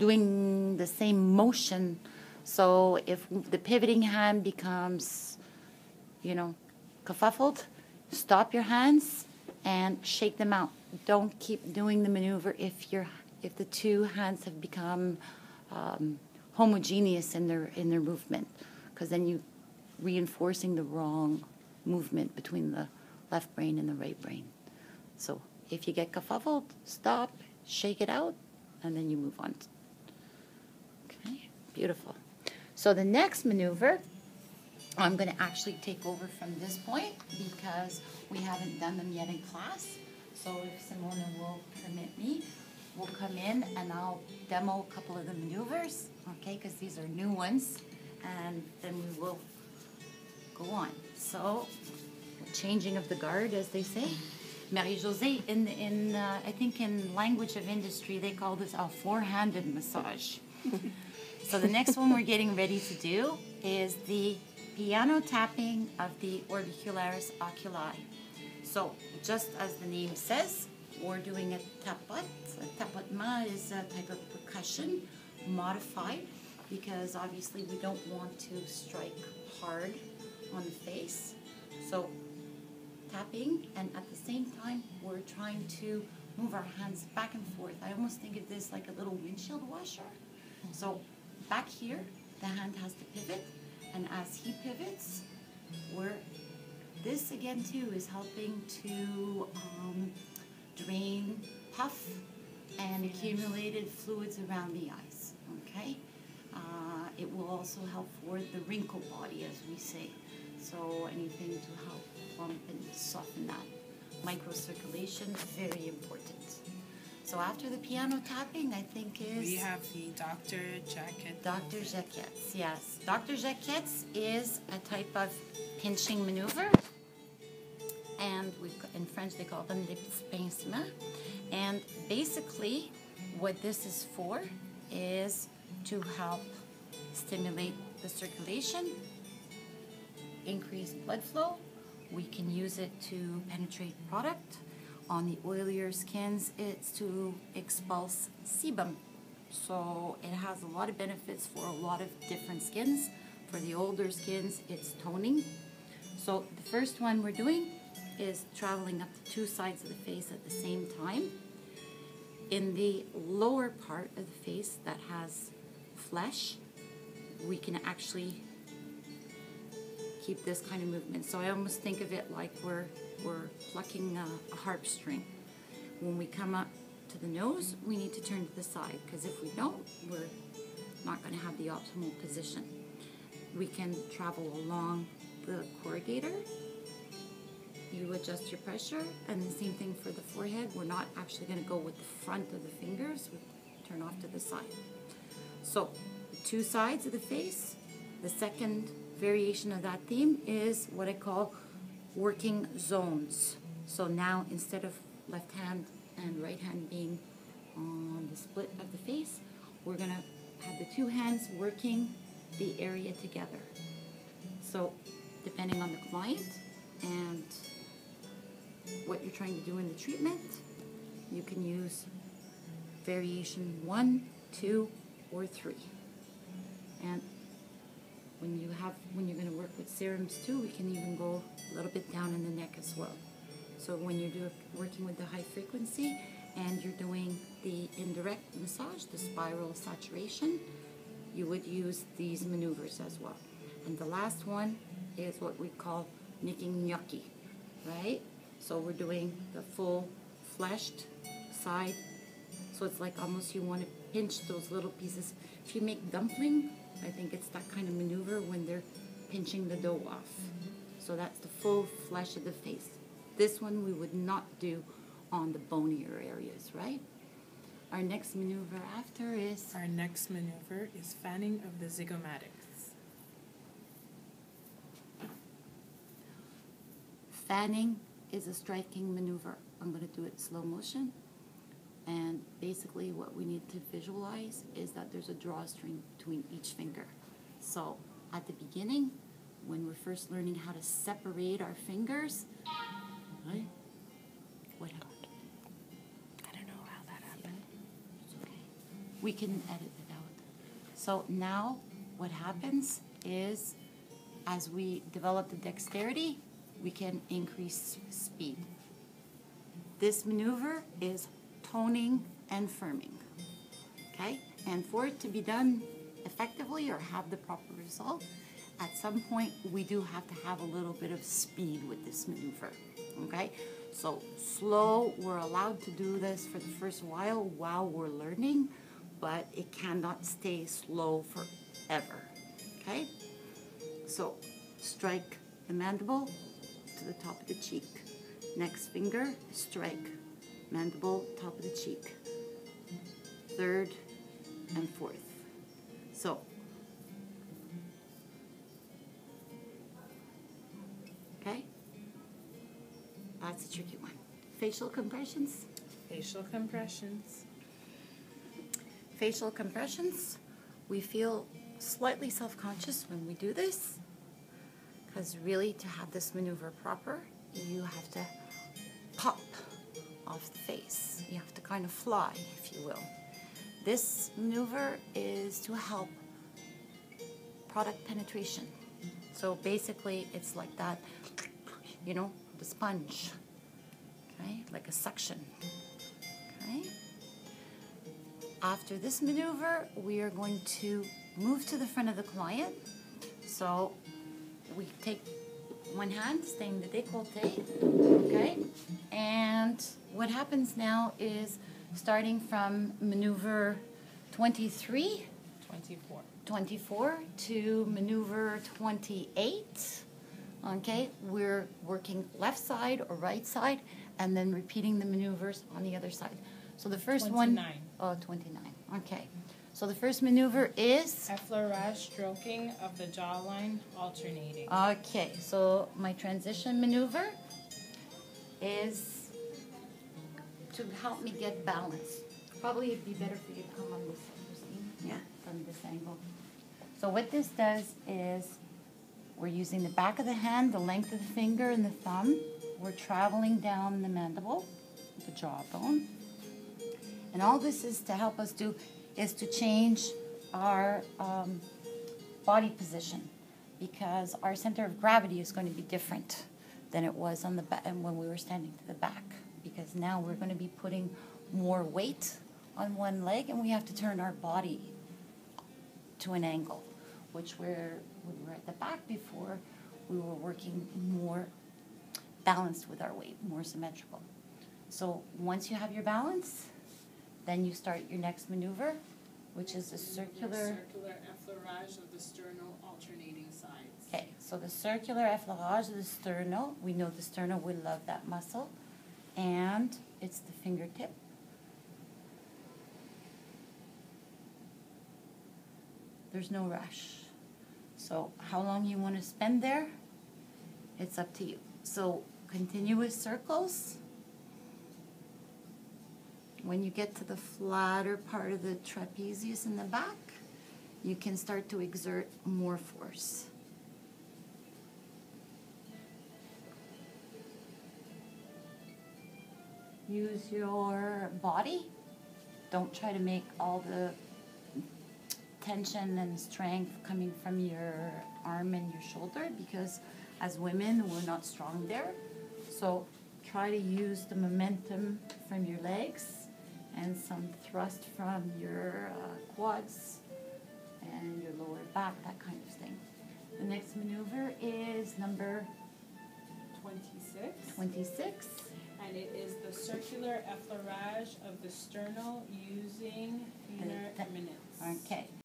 doing the same motion. So if the pivoting hand becomes, kerfuffled, stop your hands and shake them out. Don't keep doing the maneuver if the two hands have become homogeneous in their movement, because then you reinforcing the wrong movement between the left brain and the right brain. So if you get kerfuffled, stop, shake it out, and then you move on. Okay, beautiful. So the next maneuver, I'm going to actually take over from this point because we haven't done them yet in class. So if Simona will permit me, we'll come in and I'll demo a couple of the maneuvers, okay, because these are new ones, and then we will go on. So, changing of the guard, as they say. Marie-Josée, I think in language of industry, they call this a four-handed massage. So the next one we're getting ready to do is the piano tapping of the orbicularis oculi. So just as the name says, we're doing a tapot. A tapotement is a type of percussion, modified, because obviously we don't want to strike hard on the face. So tapping, and at the same time we're trying to move our hands back and forth. I almost think of this like a little windshield washer. So back here, the hand has to pivot, and as he pivots, this again too is helping to drain puff and accumulated fluids around the eyes, okay? It will also help for the wrinkle body, as we say. So anything to help plump and soften that. Microcirculation, very important. So after the piano tapping, I think is... We have the Dr. Jaquette. Dr. Jaquette's, yes. Dr. Jaquette's is a type of pinching maneuver. And in French they call them les petits pincements. And basically what this is for is to help stimulate the circulation, increase blood flow. We can use it to penetrate product. On the oilier skins, it's to expulse sebum. So it has a lot of benefits for a lot of different skins. For the older skins, it's toning. So the first one we're doing is traveling up the two sides of the face at the same time. In the lower part of the face that has flesh, we can actually keep this kind of movement. So I almost think of it like we're plucking a harp string. When we come up to the nose, we need to turn to the side, because if we don't, we're not going to have the optimal position. We can travel along the corrugator. You adjust your pressure, and the same thing for the forehead. We're not actually going to go with the front of the fingers. We turn off to the side. So the two sides of the face. The second variation of that theme is what I call working zones. So now instead of left hand and right hand being on the split of the face, we're going to have the two hands working the area together. So depending on the client and what you're trying to do in the treatment, you can use variation 1, 2, or 3. And when you're going to work with serums too, we can even go a little bit down in the neck as well. So when you're working with the high frequency and you're doing the indirect massage, the spiral saturation, you would use these maneuvers as well. And the last one is what we call making gnocchi, right? So we're doing the full fleshed side. So it's like almost you want to pinch those little pieces. If you make dumpling, I think it's that kind of maneuver when they're pinching the dough off. So that's the full flesh of the face. This one we would not do on the bonier areas, right? Our next maneuver after is... Our next maneuver is fanning of the zygomatics. Fanning is a striking maneuver. I'm going to do it slow motion. And basically what we need to visualize is that there's a drawstring between each finger. So at the beginning, when we're first learning how to separate our fingers, right? What happened? I don't know how that happened. It's okay. we can edit it out. So now what happens is, as we develop the dexterity, we can increase speed. This maneuver is toning and firming, okay? And for it to be done effectively or have the proper result, at some point we do have to have a little bit of speed with this maneuver, okay? So slow, we're allowed to do this for the first while we're learning, but it cannot stay slow forever, okay? So strike the mandible to the top of the cheek. Next finger, strike mandible, top of the cheek. Third and fourth. So okay, that's a tricky one. Facial compressions. Facial compressions. Facial compressions, we feel slightly self-conscious when we do this, because really to have this maneuver proper, you have to pop off the face. You have to kind of fly, if you will. This maneuver is to help product penetration. So basically it's like that, you know, the sponge, okay, like a suction, okay? After this maneuver, we are going to move to the front of the client. So we take one hand, staying the décolleté, okay? And what happens now is, starting from maneuver 24 to maneuver 28, okay? We're working left side or right side, and then repeating the maneuvers on the other side. So the first 29. 29, okay. So the first maneuver is? Effleurage, stroking of the jawline, alternating. Okay, so my transition maneuver is to help me get balance. Probably it'd be better for you to come on this side, Christine. Yeah, from this angle. So what this does is, we're using the back of the hand, the length of the finger and the thumb. We're traveling down the mandible, the jawbone. And all this is to help us do is to change our body position, because our center of gravity is going to be different than it was on the back when we were standing to the back, because now we're going to be putting more weight on one leg, and we have to turn our body to an angle, which when we were at the back before, we were working more balanced with our weight, more symmetrical. So once you have your balance, then you start your next maneuver, which is a circular effleurage of the sternal, alternating sides. Okay, so the circular effleurage of the sternal, we know the sternal, we love that muscle, and it's the fingertip. There's no rush. So how long you want to spend there, it's up to you. So continuous circles. When you get to the flatter part of the trapezius in the back, you can start to exert more force. Use your body. Don't try to make all the tension and strength coming from your arm and your shoulder, because as women, we're not strong there. So try to use the momentum from your legs and some thrust from your quads and your lower back, that kind of thing. The next maneuver is number 26. And it is the circular effleurage of the sternal using feiner eminence. Okay.